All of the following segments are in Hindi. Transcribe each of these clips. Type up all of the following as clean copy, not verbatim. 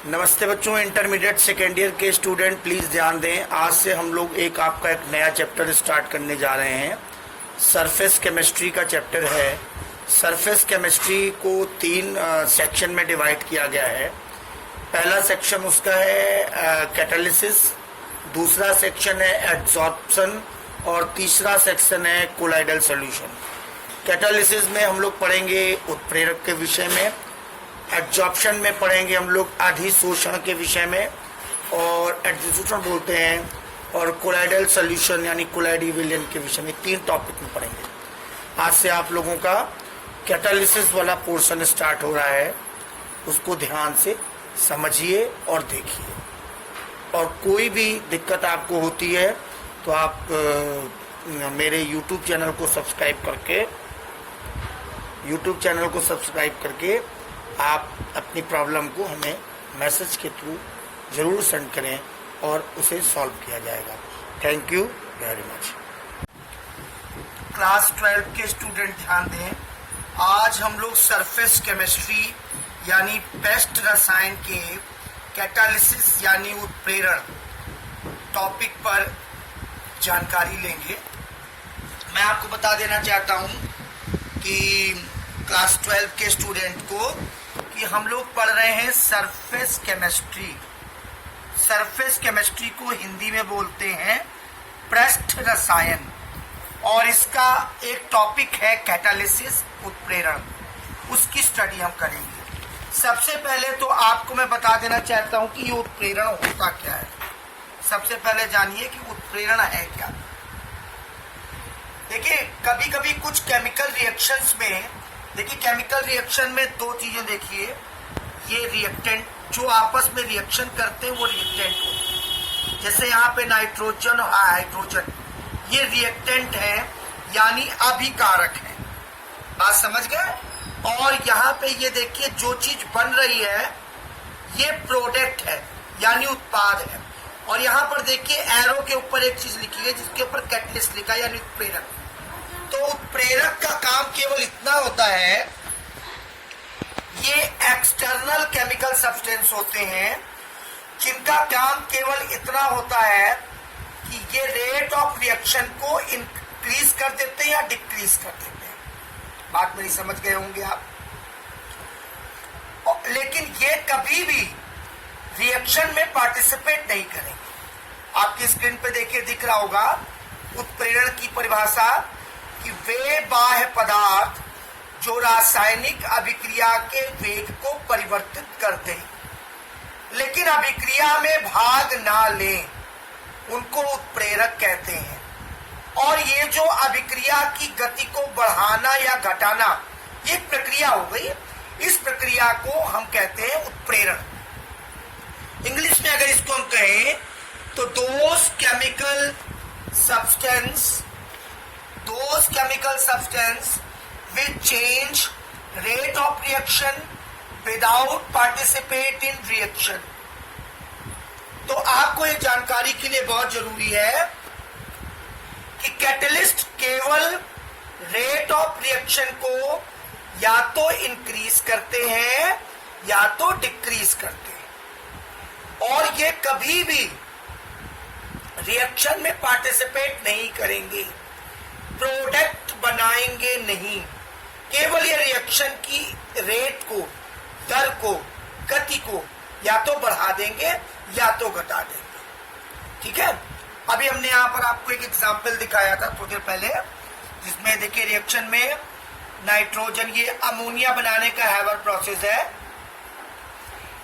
नमस्ते बच्चों, इंटरमीडिएट सेकेंड ईयर के स्टूडेंट प्लीज़ ध्यान दें। आज से हम लोग एक नया चैप्टर स्टार्ट करने जा रहे हैं। सरफेस केमिस्ट्री का चैप्टर है। सरफेस केमिस्ट्री को 3 सेक्शन में डिवाइड किया गया है। पहला सेक्शन उसका है कैटालिसिस, दूसरा सेक्शन है एडसॉर्प्शन और तीसरा सेक्शन है कोलाइडल सॉल्यूशन। कैटालिसिस में हम लोग पढ़ेंगे उत्प्रेरक के विषय में, एड्जॉर्प्शन में पढ़ेंगे हम लोग अधिशोषण के विषय में और एड्जॉर्प्शन बोलते हैं, और कोलाइडल सॉल्यूशन यानी कोलाइडी विलयन के विषय में 3 टॉपिक में पढ़ेंगे। आज से आप लोगों का कैटालिसिस वाला पोर्शन स्टार्ट हो रहा है, उसको ध्यान से समझिए और देखिए। और कोई भी दिक्कत आपको होती है तो आप मेरे YouTube चैनल को सब्सक्राइब करके आप अपनी प्रॉब्लम को हमें मैसेज के थ्रू ज़रूर सेंड करें और उसे सॉल्व किया जाएगा। Thank you very much. Class 12 के स्टूडेंट ध्यान दें। आज हम लोग सरफेस केमिस्ट्री यानी पेस्ट रसायन के कैटालिसिस यानी उत्प्रेरण टॉपिक पर जानकारी लेंगे। मैं आपको बता देना चाहता हूं कि क्लास 12 के स्टूडेंट को कि हम लोग पढ़ रहे हैं सरफेस केमिस्ट्री। सरफेस केमिस्ट्री को हिंदी में बोलते हैं पृष्ठ रसायन, और इसका एक टॉपिक है कैटालिसिस उत्प्रेरण। उसकी स्टडी हम करेंगे। सबसे पहले तो आपको मैं बता देना चाहता हूं कि ये उत्प्रेरण होता क्या है। सबसे पहले जानिए कि उत्प्रेरण है क्या। देखिए, कभी कभी कुछ केमिकल रिएक्शंस में, देखिए केमिकल रिएक्शन में 2 चीजें देखिए। ये रिएक्टेंट जो आपस में रिएक्शन करते हैं वो रिएक्टेंट होते हैं। जैसे यहाँ पे नाइट्रोजन और हाइड्रोजन, ये रिएक्टेंट है यानी अभिकारक है। बात समझ गए। और यहाँ पे ये देखिए जो चीज बन रही है ये प्रोडक्ट है यानी उत्पाद है। और यहाँ पर देखिए एरो के ऊपर एक चीज लिखी है जिसके ऊपर कैटलिस्ट लिखा है यानी उत्प्रेरक। तो उत्प्रेरक का काम केवल इतना होता है, ये एक्सटर्नल केमिकल सब्सटेंस होते हैं जिनका काम केवल इतना होता है कि ये रेट ऑफ रिएक्शन को इंक्रीज कर देते हैं या डिक्रीज कर देते हैं। बात मेरी समझ गए होंगे आप। लेकिन ये कभी भी रिएक्शन में पार्टिसिपेट नहीं करेंगे। आपकी स्क्रीन पे देखिए दिख रहा होगा उत्प्रेरण की परिभाषा कि वे बाह्य पदार्थ जो रासायनिक अभिक्रिया के वेग को परिवर्तित करते हैं लेकिन अभिक्रिया में भाग ना लें, उनको उत्प्रेरक कहते हैं। और ये जो अभिक्रिया की गति को बढ़ाना या घटाना, ये प्रक्रिया हो गई। इस प्रक्रिया को हम कहते हैं उत्प्रेरण। इंग्लिश में अगर इसको हम कहें तो those chemical substance which change rate of reaction without participate in reaction। तो आपको ये जानकारी के लिए बहुत जरूरी है कि कैटलिस्ट केवल रेट ऑफ रिएक्शन को या तो इंक्रीज करते हैं या तो डिक्रीज करते हैं, और ये कभी भी रिएक्शन में पार्टिसिपेट नहीं करेंगे, प्रोडक्ट बनाएंगे नहीं। केवल ये रिएक्शन की रेट को, दर को, गति को या तो बढ़ा देंगे या तो घटा देंगे। ठीक है। अभी हमने यहाँ पर आपको एक एग्जांपल दिखाया था थोड़ी देर पहले, जिसमें देखिए रिएक्शन में नाइट्रोजन, ये अमोनिया बनाने का हैवर प्रोसेस है।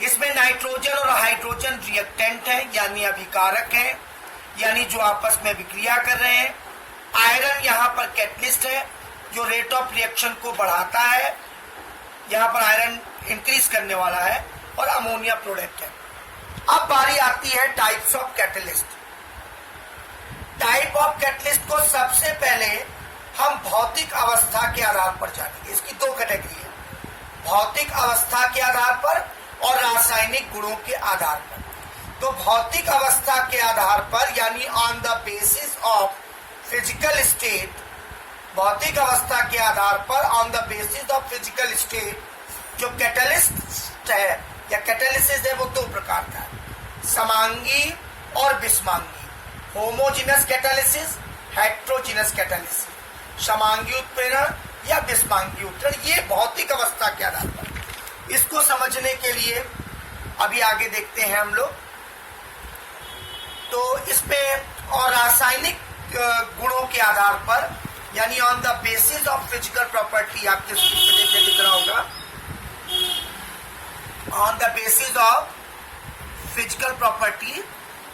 इसमें नाइट्रोजन और हाइड्रोजन रिएक्टेंट है यानी अभिकारक है, यानी जो आपस में विक्रिया कर रहे हैं। आयरन यहाँ पर कैटलिस्ट है जो रेट ऑफ रिएक्शन को बढ़ाता है, यहाँ पर आयरन इंक्रीज करने वाला है, और अमोनिया प्रोडक्ट है। अब बारी आती है types of catalyst. Type of catalyst को सबसे पहले हम भौतिक अवस्था के आधार पर जानेंगे। इसकी 2 कैटेगरी है, भौतिक अवस्था के आधार पर और रासायनिक गुणों के आधार पर। तो भौतिक अवस्था के आधार पर यानी on the basis of physical state, भौतिक अवस्था के आधार पर on the basis of physical state जो कैटलिस्ट है या कैटालिसिस है वो दो प्रकार का है, समांगी और विषमांगी। होमोजीनस कैटालिसिस, हेट्रोजीनस कैटालिसिस, समांगी उत्प्रेरण या विषमांगी उत्प्रेरण, ये भौतिक अवस्था के आधार पर। इसको समझने के लिए अभी आगे देखते हैं हम लोग। तो इसमें और रासायनिक गुणों के आधार पर, यानी on the basis of physical property, आपके स्क्रीन पे देखने दिख रहा होगा, on the basis of physical property.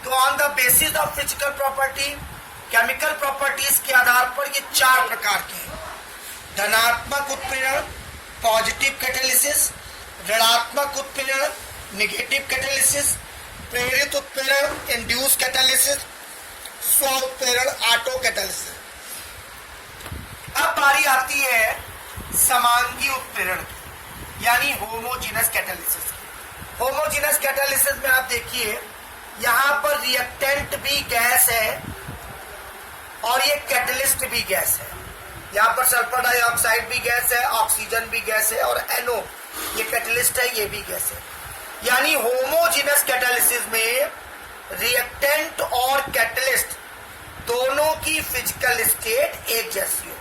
तो on the basis of physical property, chemical properties के आधार पर ये चार प्रकार के हैं। धनात्मक उत्प्रेरण, पॉजिटिव कैटालिसिस, ऋणात्मक उत्प्रेरण, नेगेटिव कैटालिसिस, प्रेरित उत्प्रेरण, इंड्यूस कैटालिसिस, स्व उत्प्रेरण, ऑटो कैटालिसिस। अब बारी आती है समांगी उत्प्रेरण की, यानी होमोजीनस कैटालिसिस। होमोजीनस कैटालिसिस में आप देखिए यहां पर रिएक्टेंट भी गैस है और ये कैटलिस्ट भी गैस है। यहाँ पर सल्फर डाइऑक्साइड भी गैस है, ऑक्सीजन भी गैस है, और NO ये कैटलिस्ट है, ये भी गैस है। यानी होमोजीनस कैटालिसिस में रिएक्टेंट और कैटलिस्ट दोनों की फिजिकल स्टेट एक जैसी हो।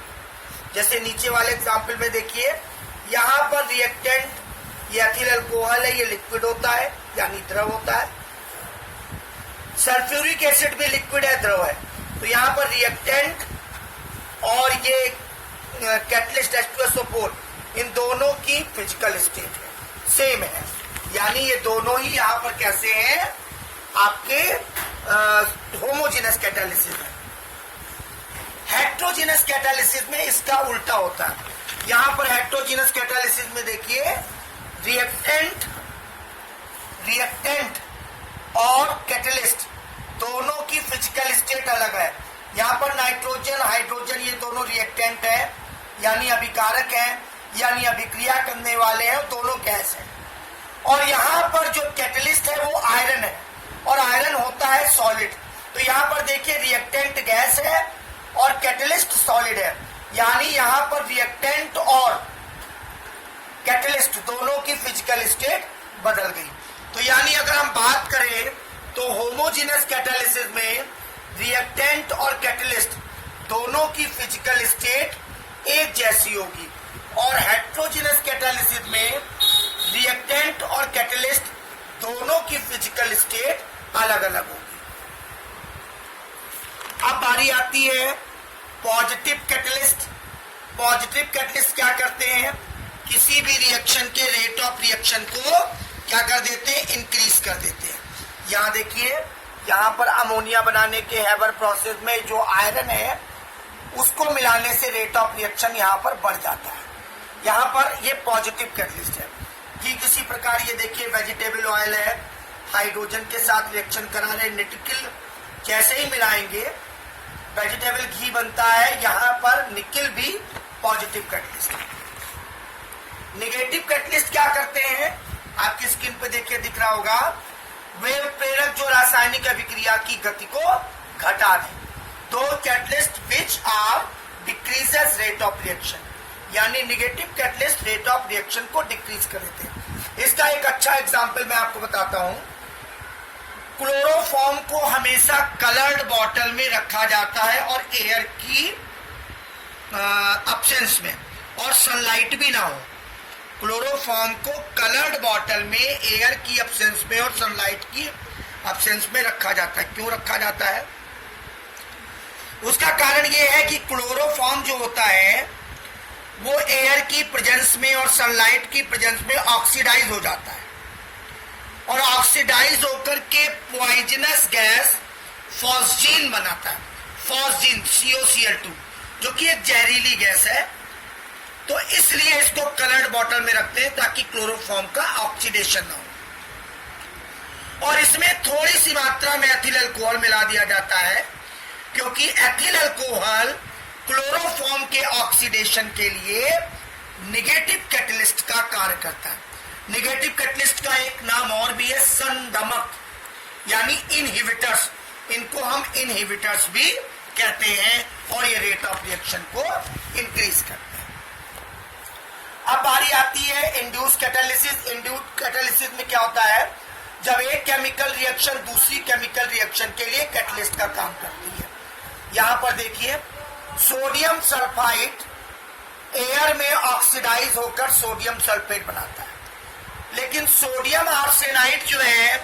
जैसे नीचे वाले एग्जांपल में देखिए, यहां पर रिएक्टेंट ये एथिल अल्कोहल है, ये लिक्विड होता है यानी द्रव होता है। सल्फ्यूरिक एसिड भी लिक्विड है, द्रव है। तो यहां पर रिएक्टेंट और ये कैटलिस्ट H2SO4, इन दोनों की फिजिकल स्टेट है, सेम है। यानी ये दोनों ही यहां पर कैसे हैं, आपके होमोजीनस कैटालिसिस है। हेट्रोजीनस कैटालिसिस में इसका उल्टा होता है। यहां पर हेट्रोजीनस कैटालिसिस में देखिए रिएक्टेंट और कैटलिस्ट दोनों की फिजिकल स्टेट अलग है। यहाँ पर नाइट्रोजन, हाइड्रोजन ये दोनों रिएक्टेंट है, यानी अभिकारक है, यानी अभिक्रिया करने वाले हैं, दोनों गैस है। और यहाँ पर जो कैटलिस्ट है वो आयरन है, और आयरन होता है सॉलिड। तो यहाँ पर देखिए रिएक्टेंट गैस है और कैटलिस्ट सॉलिड है, यानी यहाँ पर रिएक्टेंट और कैटलिस्ट दोनों की फिजिकल स्टेट बदल गई। तो यानी अगर हम बात करें तो होमोजीनस कैटालिसिस में रिएक्टेंट और कैटलिस्ट दोनों की फिजिकल स्टेट एक जैसी होगी, और हेट्रोजीनस कैटालिसिस में रिएक्टेंट और कैटलिस्ट दोनों की फिजिकल स्टेट अलग अलग होगी। अब बारी आती है पॉजिटिव कैटलिस्ट। पॉजिटिव कैटलिस्ट क्या करते हैं, किसी भी रिएक्शन के रेट ऑफ रिएक्शन को क्या कर देते हैं, इंक्रीज कर देते हैं। यहाँ देखिए, यहाँ पर अमोनिया बनाने के हैबर प्रोसेस में जो आयरन है उसको मिलाने से रेट ऑफ रिएक्शन यहाँ पर बढ़ जाता है। यहाँ पर ये पॉजिटिव कैटलिस्ट है। कि किसी प्रकार ये देखिए वेजिटेबल ऑयल है, हाइड्रोजन के साथ रिएक्शन करा रहे, निकल जैसे ही मिलाएंगे वेजिटेबल घी बनता है, यहाँ पर निकल भी पॉजिटिव कैटलिस्ट है। नेगेटिव कैटलिस्ट क्या करते हैं, आपकी स्क्रीन पे देखिए दिख रहा होगा, वे प्रेरक जो रासायनिक अभिक्रिया की गति को घटा दें। दो catalyst which are decreases rate of reaction, यानी negative catalyst rate of reaction को डिक्रीज कर देते हैं। इसका एक अच्छा एग्जांपल मैं आपको बताता हूं। क्लोरोफॉर्म को हमेशा कलर्ड बॉटल में रखा जाता है और एयर की अब्सेंस में, और सनलाइट भी ना हो। क्लोरोफॉर्म को कलर्ड बॉटल में एयर की अब्सेंस में और सनलाइट की अब्सेंस में रखा जाता है। क्यों रखा जाता है, उसका कारण यह है कि क्लोरोफॉर्म जो होता है वो एयर की प्रेजेंस में और सनलाइट की प्रेजेंस में ऑक्सीडाइज हो जाता है, और ऑक्सीडाइज होकर के पॉइजनस गैस फॉस्जीन बनाता है। फॉस्जीन COCl2 जो कि एक जहरीली गैस है। तो इसलिए इसको कलर्ड बॉटल में रखते हैं ताकि क्लोरोफॉर्म का ऑक्सीडेशन ना हो। और इसमें थोड़ी सी मात्रा में एथिल अल्कोहल मिला दिया जाता है, क्योंकि एथिल अल्कोहल क्लोरोफॉर्म के ऑक्सीडेशन के लिए नेगेटिव कैटलिस्ट का कार्य करता है। नेगेटिव कैटलिस्ट का एक नाम और भी है, संदमक, यानी इनहिबिटर्स। इनको हम इनहिबिटर्स भी कहते हैं, और ये रेट ऑफ रिएक्शन को इंक्रीज करते हैं। अब बारी आती है इंड्यूस कैटालिसिस। इंड्यूस कैटालिसिस में क्या होता है, जब एक केमिकल रिएक्शन दूसरी केमिकल रिएक्शन के लिए कैटलिस्ट का काम करती है। यहां पर देखिए, सोडियम सल्फाइड एयर में ऑक्सीडाइज होकर सोडियम सल्फेट बनाता है, लेकिन सोडियम आर्सेनाइड जो है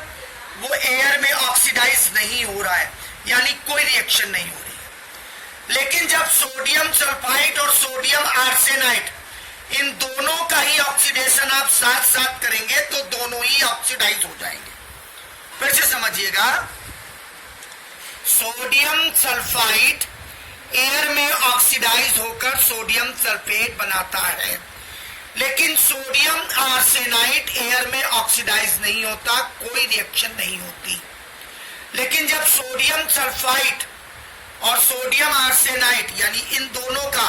वो एयर में ऑक्सीडाइज नहीं हो रहा है, यानी कोई रिएक्शन नहीं हो रही है। लेकिन जब सोडियम सल्फाइड और सोडियम आर्सेनाइड इन दोनों का ही ऑक्सीडेशन आप साथ साथ करेंगे तो दोनों ही ऑक्सीडाइज हो जाएंगे। फिर से समझिएगा, सोडियम सल्फाइड एयर में ऑक्सीडाइज होकर सोडियम सल्फेट बनाता है, लेकिन सोडियम आर्सेनाइड एयर में ऑक्सीडाइज नहीं होता, कोई रिएक्शन नहीं होती। लेकिन जब सोडियम सल्फाइड और सोडियम आर्सेनाइड यानी इन दोनों का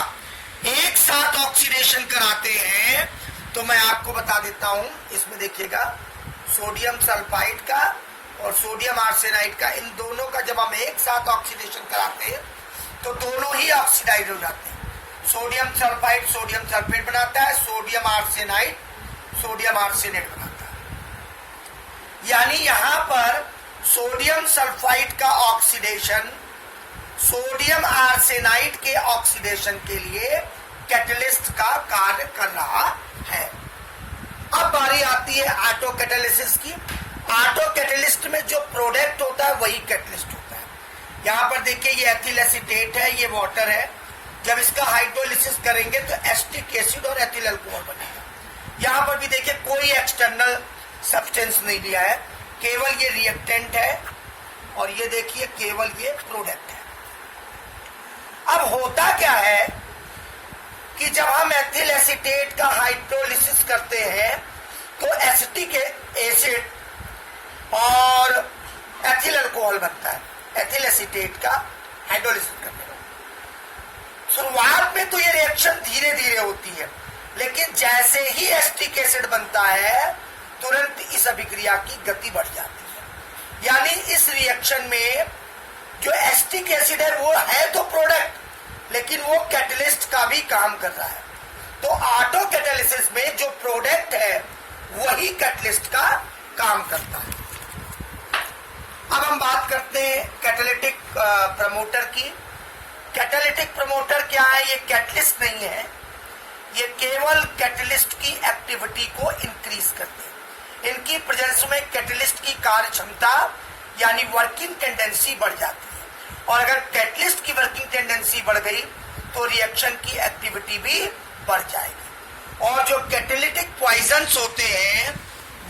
एक साथ ऑक्सीडेशन कराते हैं, तो मैं आपको बता देता हूं, इसमें देखिएगा, सोडियम सल्फाइड का और सोडियम आर्सेनाइड का, इन दोनों का जब हम एक साथ ऑक्सीडेशन कराते हैं तो दोनों ही ऑक्सीडाइज हो जाते हैं। सोडियम सल्फाइड सोडियम सल्फेट बनाता है, सोडियम आर्सेनाइड सोडियम आर्सेनेट बनाता है। यानी यहां पर सोडियम सल्फाइड का ऑक्सीडेशन सोडियम आर्सेनाइड के ऑक्सीडेशन के लिए कैटलिस्ट का कार्य कर रहा है। अब बारी आती है ऑटो कैटालिसिस की। ऑटो कैटलिस्ट में जो प्रोडक्ट होता है वही कैटलिस्ट होता है। यहां पर देखिए, ये एथिल एसीटेट है, ये वाटर है। जब इसका हाइड्रोलिसिस करेंगे तो एसिटिक एसिड और एथिल अल्कोहल बनेगा। यहां पर भी देखिए, कोई एक्सटर्नल सब्सटेंस नहीं लिया है, केवल ये रिएक्टेंट है और ये देखिए केवल ये प्रोडक्ट है। अब होता क्या है कि जब हम एथिल एसीटेट का हाइड्रोलिसिस करते हैं तो एसिटिक एसिड और एथिल अल्कोहल बनता है। एथिल एसीटेट का हाइड्रोलिसिस करने में शुरुआत में तो ये रिएक्शन धीरे धीरे होती है, लेकिन जैसे ही एसिटिक एसिड बनता है तुरंत इस अभिक्रिया की गति बढ़ जाती है। यानी इस रिएक्शन में जो एसिटिक एसिड है वो है तो प्रोडक्ट, लेकिन वो कैटलिस्ट का भी काम कर रहा है। तो ऑटो कैटालिसिस में जो प्रोडक्ट है वही कैटलिस्ट का काम करता है। अब हम बात करते हैं कैटालिटिक प्रमोटर की। कैटालिटिक प्रमोटर क्या है? ये कैटलिस्ट नहीं है, ये केवल कैटलिस्ट की एक्टिविटी को इंक्रीज करते हैं। इनकी प्रेजेंस में कैटलिस्ट की कार्य क्षमता यानी वर्किंग टेंडेंसी बढ़ जाती है, और अगर कैटलिस्ट की वर्किंग टेंडेंसी बढ़ गई तो रिएक्शन की एक्टिविटी भी बढ़ जाएगी। और जो कैटालिटिक पॉइजन्स होते हैं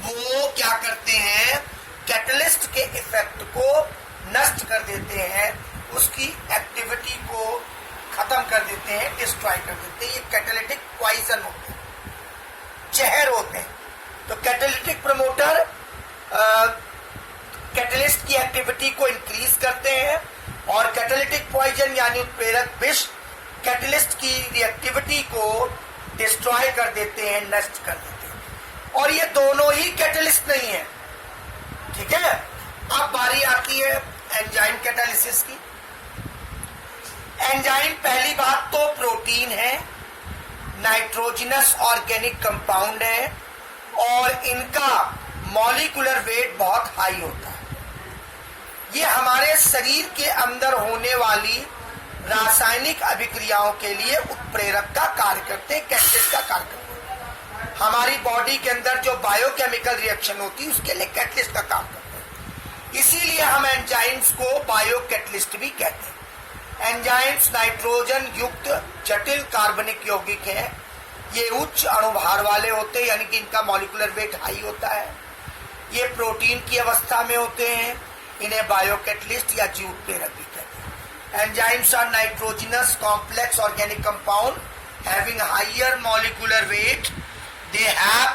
वो क्या करते हैं? कैटलिस्ट के इफेक्ट को नष्ट कर देते हैं, उसकी एक्टिविटी को खत्म कर देते हैं, डिस्ट्रॉय कर देते हैं। ये कैटालिटिक पॉइजन होते हैं, जहर होते हैं। तो कैटालिटिक प्रमोटर कैटलिस्ट की एक्टिविटी को इंक्रीज करते हैं, और कैटालिटिक पॉइजन यानी उत्प्रेरक विष कैटलिस्ट की रिएक्टिविटी को डिस्ट्रॉय कर देते हैं, नष्ट कर देते हैं। और ये दोनों ही कैटलिस्ट नहीं है, ठीक है। अब बारी आती है एंजाइम कैटालिसिस की। एंजाइम पहली बात तो प्रोटीन है, नाइट्रोजनस ऑर्गेनिक कंपाउंड है, और इनका मॉलिक्यूलर वेट बहुत हाई होता है। ये हमारे शरीर के अंदर होने वाली रासायनिक अभिक्रियाओं के लिए उत्प्रेरक का कार्य करते हैं, कैटलिस्ट का कार्य करते हैं। हमारी बॉडी के अंदर जो बायोकेमिकल रिएक्शन होती है उसके लिए कैटलिस्ट का काम करते हैं। इसीलिए हम एंजाइम्स को बायोकैटलिस्ट भी कहते हैं। एंजाइम्स नाइट्रोजन युक्त जटिल कार्बनिक यौगिक हैं। ये उच्च अणुभार वाले होते हैं, यानी कि इनका मॉलिक्यूलर वेट हाई होता है। ये प्रोटीन की अवस्था में होते हैं, इन्हें बायोकैटलिस्ट या जीव उत्प्रेरक भी कहते हैं। Enzymes are nitrogenous complex organic compound having higher molecular weight. They have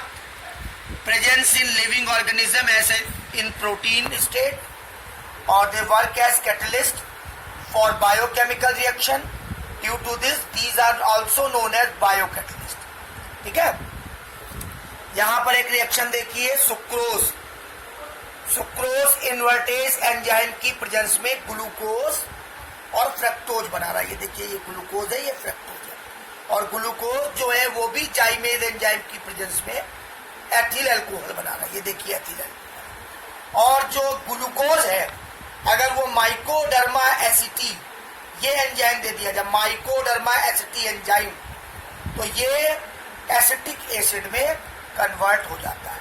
presence in living organism as in protein state, और they work as catalyst for biochemical reaction. Due to this these are also known as biocatalyst, ठीक है। यहां पर एक रिएक्शन देखिए, सुक्रोज। सुक्रोज इन्वर्टेज एंजाइम की प्रेजेंस में ग्लूकोज और फ्रक्टोज बना रहा है। ये देखिए, ये ग्लूकोज है, ये फ्रक्टोज है। और ग्लूकोज जो है वो भी जाइमेज एंजाइम की प्रेजेंस में एथिल अल्कोहल बना रहा है। ये देखिए एथिल अल्कोहल। और जो ग्लूकोज है अगर वो माइकोडर्मा एसिटी ये एंजाइम दे दिया जाए, माइकोडर्मा एसिटी एंजाइम, तो ये एसिटिक एसिड में कन्वर्ट हो जाता है।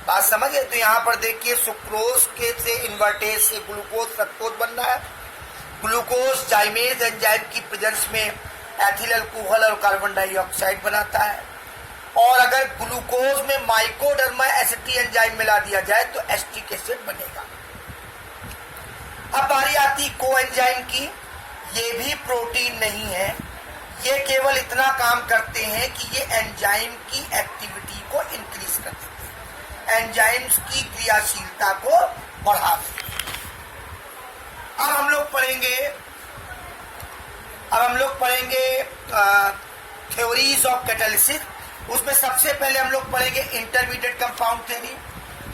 बात समझ गए? तो यहाँ पर देखिए सुक्रोज के से इन्वर्टेज से ग्लूकोज फ्रक्टोज बन रहा है। ग्लूकोज जाइमेज एंजाइम की प्रेजेंस में एथिल अल्कोहल और कार्बन डाइऑक्साइड बनाता है। और अगर ग्लूकोज में माइकोडर्मा एसिटी एंजाइम मिला दिया जाए तो एस्टिक एसिड बनेगा। अब बारी आती कोएंजाइम की। ये भी प्रोटीन नहीं है, ये केवल इतना काम करते हैं कि ये एंजाइम की एक्टिविटी को इंक्रीज कर देते हैं, एंजाइम्स की क्रियाशीलता को बढ़ा देते हैं। अब हम लोग पढ़ेंगे थ्योरीज ऑफ कैटालिसिस। उसमें सबसे पहले हम लोग पढ़ेंगे इंटरमीडिएट कंपाउंड थ्योरी।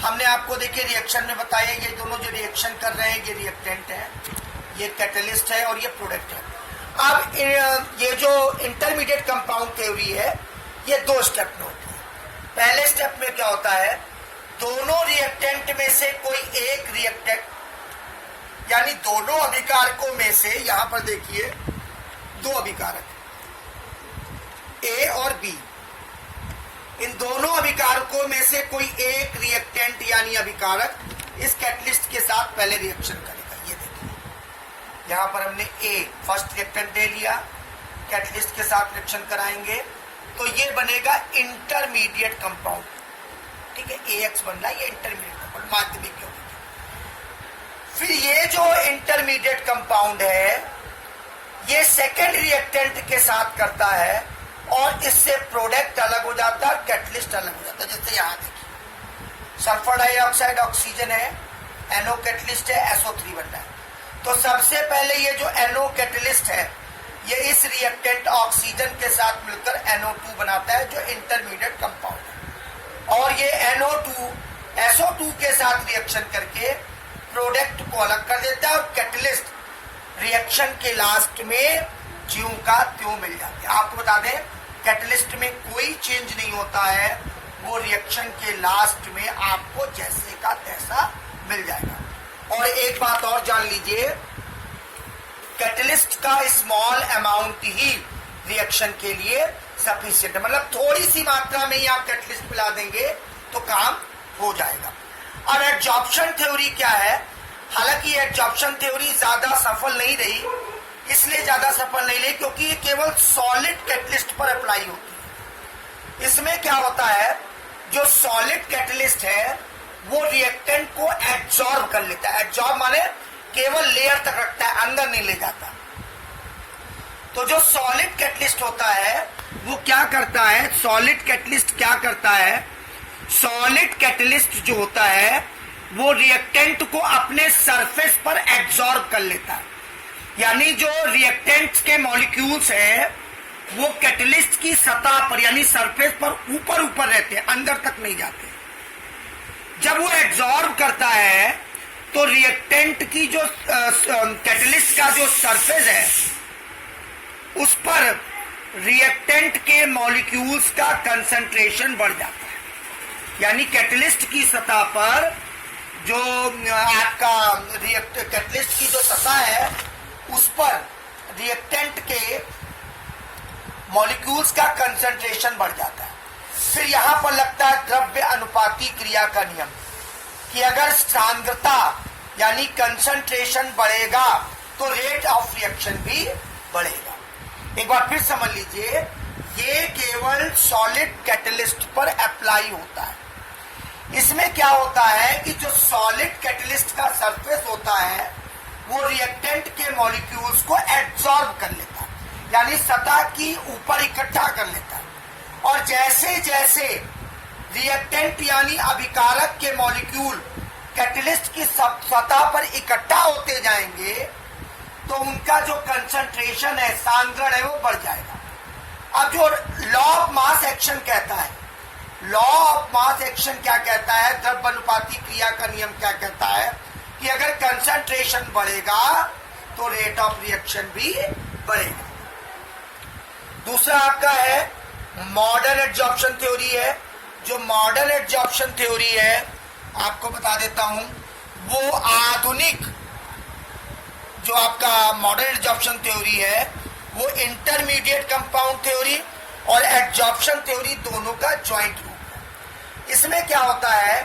हमने आपको देखिए रिएक्शन में बताया ये दोनों जो रिएक्शन कर रहे हैं ये रिएक्टेंट है, ये कैटलिस्ट है और ये प्रोडक्ट है। अब ये जो इंटरमीडिएट कंपाउंड थ्योरी है ये 2 स्टेप में होती है। पहले स्टेप में क्या होता है, दोनों रिएक्टेंट में से कोई एक रिएक्टेंट यानी दोनों अभिकारकों में से, यहां पर देखिए 2 अभिकारक ए और बी, इन दोनों अभिकारकों में से कोई एक रिएक्टेंट यानी अभिकारक इस कैटलिस्ट के साथ पहले रिएक्शन करेगा। ये देखिए यहां पर हमने ए फर्स्ट रिएक्टेंट दे लिया, कैटलिस्ट के साथ रिएक्शन कराएंगे तो ये बनेगा इंटरमीडिएट कंपाउंड। ठीक है, AX बन रहा है, ये इंटरमीडिएट कंपाउंड माध्यमिक होगी। फिर ये जो इंटरमीडिएट कंपाउंड है ये सेकेंड रिएक्टेंट के साथ करता है और इससे प्रोडक्ट अलग हो जाता है, कैटलिस्ट अलग हो जाता है। जैसे यहां देखिए सल्फर डाइऑक्साइड ऑक्सीजन है, NO कैटलिस्ट है, SO3 बन रहा है। तो सबसे पहले ये जो NO कैटलिस्ट है ये इस रिएक्टेंट ऑक्सीजन के साथ मिलकर NO2 बनाता है जो इंटरमीडिएट कंपाउंड है। और ये NO2 SO2 के साथ रिएक्शन करके प्रोडक्ट को अलग कर देता है और कैटलिस्ट रिएक्शन के लास्ट में ज्यों का त्यों मिल जाते हैं। आपको बता दें कैटलिस्ट में कोई चेंज नहीं होता है, वो रिएक्शन के लास्ट में आपको जैसे का तैसा मिल जाएगा। और एक बात और जान लीजिए, कैटलिस्ट का स्मॉल अमाउंट ही रिएक्शन के लिए सफिशिएंट है, मतलब थोड़ी सी मात्रा में ही आप कैटलिस्ट मिला देंगे तो काम हो जाएगा। और एडजॉर्प्शन थ्योरी क्या है, हालांकि एडजॉर्प्शन थ्योरी ज्यादा सफल नहीं रही, इसलिए ज्यादा सफल नहीं रही क्योंकि ये केवल सॉलिड कैटलिस्ट पर अप्लाई होती है। इसमें क्या होता है, जो सॉलिड कैटलिस्ट है वो रिएक्टेंट को एब्जॉर्ब कर लेता है। एब्जॉर्ब माने केवल लेयर तक रखता है, अंदर नहीं ले जाता। तो जो सॉलिड कैटलिस्ट होता है वो क्या करता है, सॉलिड कैटलिस्ट क्या करता है, सॉलिड कैटलिस्ट जो होता है वो रिएक्टेंट को अपने सरफेस पर एब्जॉर्ब कर लेता है। यानी जो रिएक्टेंट्स के मॉलिक्यूल्स हैं वो कैटलिस्ट की सतह पर यानी सरफेस पर ऊपर ऊपर रहते हैं, अंदर तक नहीं जाते। जब वो एब्जॉर्ब करता है तो रिएक्टेंट की जो कैटलिस्ट का जो सरफेस है उस पर रिएक्टेंट के मॉलिक्यूल्स का कंसंट्रेशन बढ़ जाता है। यानी कैटलिस्ट की सतह पर जो आपका कैटलिस्ट की जो सतह है उस पर रिएक्टेंट के मॉलिक्यूल्स का कंसंट्रेशन बढ़ जाता है। फिर यहां पर लगता है द्रव्य अनुपाती क्रिया का नियम कि अगर सांद्रता यानी कंसंट्रेशन बढ़ेगा तो रेट ऑफ रिएक्शन भी बढ़ेगा। एक बार फिर समझ लीजिए, ये केवल सॉलिड कैटलिस्ट पर अप्लाई होता है। इसमें क्या होता है कि जो सॉलिड कैटलिस्ट का सरफेस होता है वो रिएक्टेंट के मॉलिक्यूल्स को एब्जॉर्ब कर लेता है, यानी सतह की ऊपर इकट्ठा कर लेता है। और जैसे जैसे रिएक्टेंट यानी अभिकारक के मॉलिक्यूल कैटलिस्ट की सतह पर इकट्ठा होते जाएंगे तो उनका जो कंसंट्रेशन है, सांद्रण है, वो बढ़ जाएगा। अब जो लॉ ऑफ मास एक्शन कहता है, लॉ ऑफ मास एक्शन क्या कहता है, द्रव्यानुपाती क्रिया का नियम क्या कहता है कि अगर कंसंट्रेशन बढ़ेगा तो रेट ऑफ रिएक्शन भी बढ़ेगा। दूसरा आपका है मॉडर्न एडजॉर्प्शन थ्योरी है। जो मॉडर्न एडजॉर्प्शन थ्योरी है आपको बता देता हूं, वो आधुनिक जो आपका मॉडर्न एडजॉर्प्शन थ्योरी है वो इंटरमीडिएट कंपाउंड थ्योरी और एडजॉर्प्शन थ्योरी दोनों का ज्वाइंट रूप है। इसमें क्या होता है,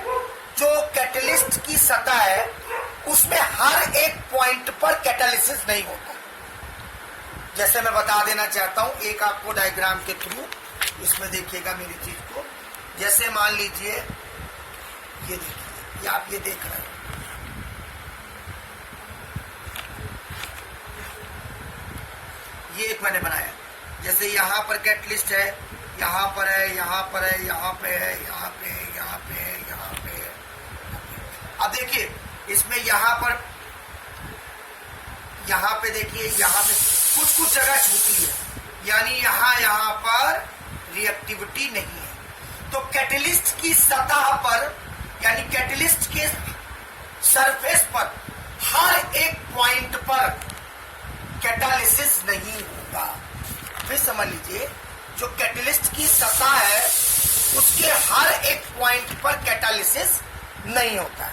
जो कैटलिस्ट की सतह है उसमें हर एक पॉइंट पर कैटालिसिस नहीं होता। जैसे मैं बता देना चाहता हूं एक आपको डायग्राम के थ्रू, इसमें देखिएगा मेरी चीज को। जैसे मान लीजिए ये देखिए, ये आप ये देख रहे हैं, ये एक मैंने बनाया। जैसे यहां पर कैटलिस्ट है, यहां पर है, यहां पर है, यहां पे है, यहां पे है, यहां पे है, यहां पे है। अब देखिए इसमें यहां पे देखिए, यहां पे कुछ जगह छूटी है, यानी यहां पर रिएक्टिविटी नहीं है। तो कैटलिस्ट की सतह पर यानी कैटलिस्ट के सरफेस पर हर एक पॉइंट पर कैटालिसिस नहीं होगा। फिर समझ लीजिए, जो कैटलिस्ट की सतह है उसके हर एक पॉइंट पर कैटालिसिस नहीं होता है।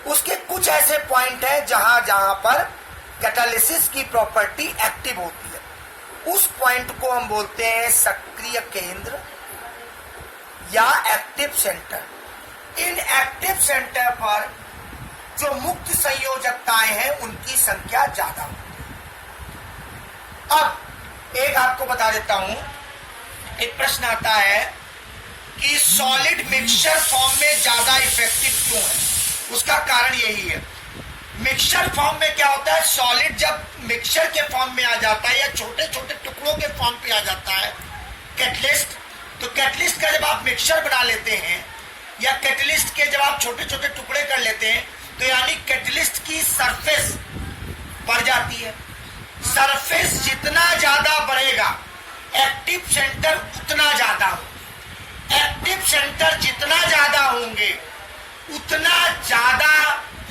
उसके कुछ ऐसे पॉइंट है जहां पर कैटालिसिस की प्रॉपर्टी एक्टिव होती है। उस पॉइंट को हम बोलते हैं सक्रिय केंद्र या एक्टिव सेंटर। इन एक्टिव सेंटर पर जो मुक्त संयोजकताएं हैं उनकी संख्या ज्यादा होती है। अब एक आपको बता देता हूं, एक प्रश्न आता है कि सॉलिड मिक्सचर फॉर्म में ज्यादा इफेक्टिव क्यों है। उसका कारण यही है, मिक्सचर फॉर्म में क्या होता है, सॉलिड जब मिक्सचर के फॉर्म में आ जाता है या छोटे छोटे टुकड़ों के फॉर्म पे आ जाता है कैटलिस्ट, तो कैटलिस्ट का जब आप मिक्सचर बना लेते हैं या कैटलिस्ट के जब आप छोटे छोटे टुकड़े कर लेते हैं, तो यानी कैटलिस्ट की सरफेस बढ़ जाती है। सरफेस जितना ज्यादा बढ़ेगा एक्टिव सेंटर उतना ज्यादा होगा। एक्टिव सेंटर जितना ज्यादा होंगे उतना ज्यादा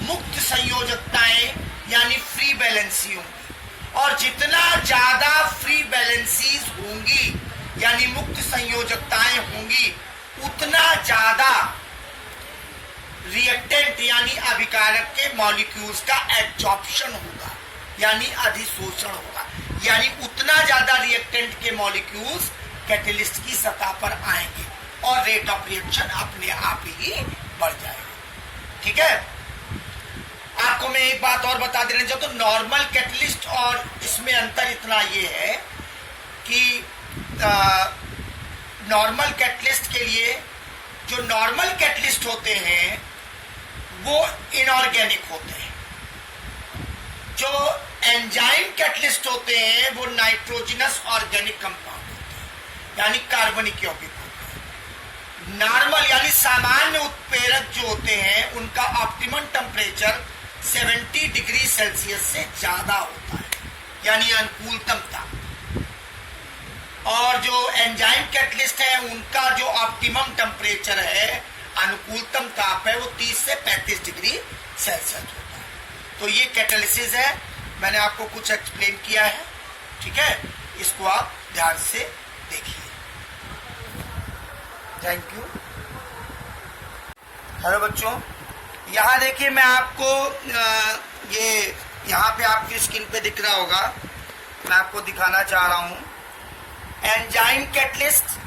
मुक्त संयोजकताएं यानी फ्री बैलेंसी होंगी, और जितना ज्यादा फ्री बैलेंसीज होंगी यानी मुक्त संयोजकताएं होंगी उतना ज्यादा रिएक्टेंट यानी अभिकारक के मॉलिक्यूल्स का एब्जॉर्प्शन होगा यानी अधिशोषण होगा, यानी उतना ज्यादा रिएक्टेंट के मॉलिक्यूल्स कैटलिस्ट की सतह पर आएंगे और रेट ऑफ रिएक्शन अपने आप ही बढ़ जाएगा। ठीक है, आपको मैं एक बात और बता देना चाहता हूं, नॉर्मल कैटलिस्ट और इसमें अंतर इतना ये है कि नॉर्मल कैटलिस्ट के लिए जो नॉर्मल कैटलिस्ट होते हैं वो इनऑर्गेनिक होते हैं। जो एंजाइम कैटलिस्ट होते हैं वो नाइट्रोजनस ऑर्गेनिक कंपाउंड होते हैं यानी कार्बनिक यौगिक होते हैं। नॉर्मल यानी सामान्य उत्प्रेरक जो होते हैं उनका ऑप्टिमम टेम्परेचर 70 डिग्री सेल्सियस से ज्यादा होता है यानी अनुकूलतम ताप, और जो एंजाइम कैटलिस्ट है उनका जो ऑप्टिमम टेम्परेचर है अनुकूलतम ताप है वो 30 से 35 डिग्री सेल्सियस होता है। तो ये कैटालिसिस है, मैंने आपको कुछ एक्सप्लेन किया है। ठीक है, इसको आप ध्यान से देखिए। Thank you. हेलो बच्चों, यहाँ देखिए मैं आपको ये यहाँ पे आपकी स्क्रीन पे दिख रहा होगा, मैं आपको दिखाना चाह रहा हूँ एंजाइम कैटलिस्ट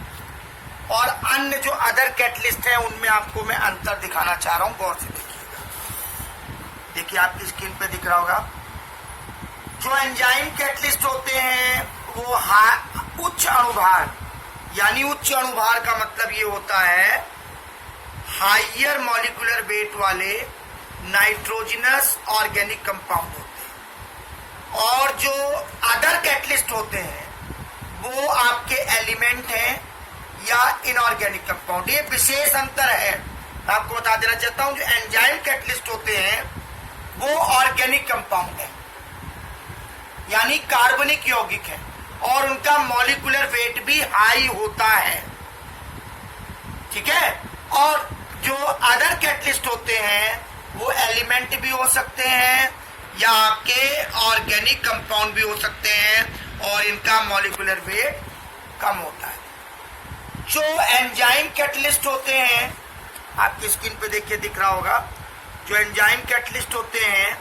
और अन्य जो अदर कैटलिस्ट है उनमें आपको मैं अंतर दिखाना चाह रहा हूँ। गौर से देखिएगा, देखिए आपकी स्क्रीन पे दिख रहा होगा। जो एंजाइम कैटलिस्ट होते हैं वो उच्च अणुभार यानी उच्च अणुभार का मतलब ये होता है हाइयर मॉलिक्यूलर वेट वाले नाइट्रोजनस ऑर्गेनिक कंपाउंड होते हैं, और जो अदर कैटलिस्ट होते हैं वो आपके एलिमेंट हैं या इनऑर्गेनिक कंपाउंड। ये विशेष अंतर है, मैं आपको बता देना चाहता हूं। जो एंजाइम कैटलिस्ट होते हैं वो ऑर्गेनिक कंपाउंड है यानी कार्बनिक यौगिक है, और उनका मॉलिक्यूलर वेट भी हाई होता है। ठीक है, और जो अदर कैटलिस्ट होते हैं वो एलिमेंट भी हो सकते हैं या आपके ऑर्गेनिक कंपाउंड भी हो सकते हैं, और इनका मॉलिक्यूलर वेट कम होता है। जो एंजाइम कैटलिस्ट होते हैं, आपकी स्क्रीन पे देखिए दिख रहा होगा, जो एंजाइम कैटलिस्ट होते हैं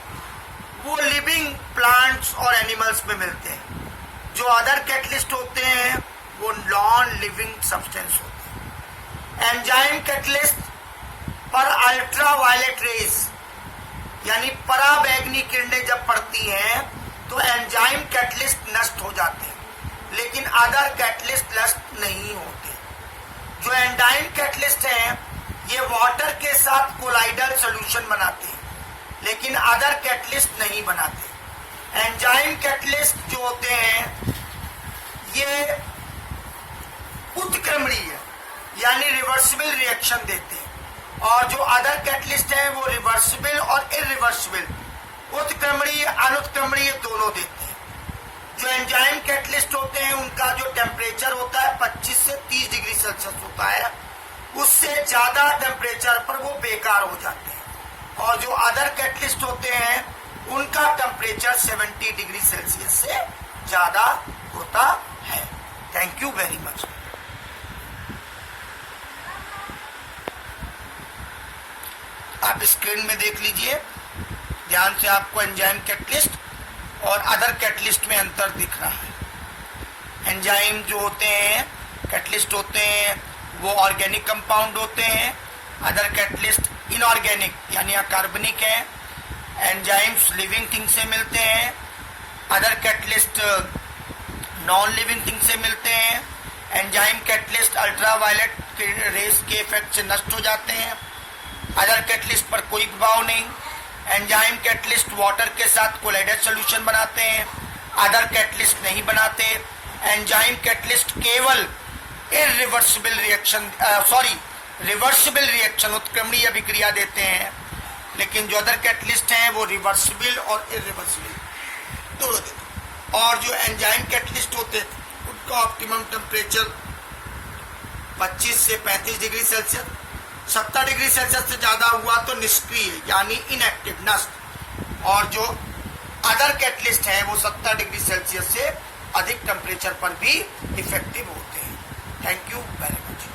वो लिविंग प्लांट्स और एनिमल्स में मिलते हैं। जो अदर कैटलिस्ट होते हैं वो नॉन लिविंग सब्सटेंस होते हैं। एंजाइम कैटलिस्ट पर अल्ट्रा वायलेट रेज यानी पराबैंगनी किरणें जब पड़ती हैं तो एंजाइम कैटलिस्ट नष्ट हो जाते हैं, लेकिन अदर कैटलिस्ट नष्ट नहीं होते। जो एंजाइम कैटलिस्ट हैं ये वाटर के साथ कोलाइडल सॉल्यूशन बनाते हैं, लेकिन अदर कैटलिस्ट नहीं बनाते। एंजाइम कैटलिस्ट जो होते हैं ये उत्क्रमणीय यानी रिवर्सिबल रिएक्शन देते हैं, और जो अदर कैटलिस्ट हैं वो रिवर्सिबल और इरिवर्सिबल, उत्क्रमणीय अनुत्क्रमणीय दोनों देते हैं। जो एंजाइम कैटलिस्ट होते हैं उनका जो टेम्परेचर होता है 25 से 30 डिग्री सेल्सियस होता है, उससे ज्यादा टेम्परेचर पर वो बेकार हो जाते हैं। और जो अदर कैटलिस्ट होते हैं उनका टेम्परेचर 70 डिग्री सेल्सियस से ज्यादा होता है। Thank you very much. आप स्क्रीन में देख लीजिए ध्यान से, आपको एंजाइम कैटलिस्ट और अदर कैटलिस्ट में अंतर दिख रहा है। एंजाइम जो होते हैं कैटलिस्ट होते हैं वो ऑर्गेनिक कंपाउंड होते हैं, अदर कैटलिस्ट इनऑर्गेनिक यानी अकार्बनिक है। एंजाइम्स लिविंग थिंग से मिलते हैं, other catalyst non living thing से मिलते हैं। Enzyme catalyst ultra violet rays के इफेक्ट से नष्ट हो जाते हैं, अदर कैटलिस्ट पर कोई प्रभाव नहीं। एंजाइम कैटलिस्ट वाटर के साथ कोलाइडल सॉल्यूशन बनाते हैं, अदर कैटलिस्ट नहीं बनाते। एंजाइम कैटलिस्ट केवल इरिवर्सिबल रिएक्शन रिवर्सिबल रिएक्शन उत्क्रमणीय अभिक्रिया देते हैं, लेकिन जो अदर कैटलिस्ट हैं वो रिवर्सिबल और इरिवर्सिबल दोनों देते हैं। और जो एंजाइम कैटलिस्ट होते हैं उनका ऑप्टिमम टेम्परेचर 25 से 35 डिग्री सेल्सियस, 70 डिग्री सेल्सियस से ज्यादा हुआ तो निष्क्रिय यानी इनएक्टिव नष्ट। और जो अदर कैटलिस्ट हैं वो 70 डिग्री सेल्सियस से अधिक टेम्परेचर पर भी इफेक्टिव होते हैं। Thank you very much.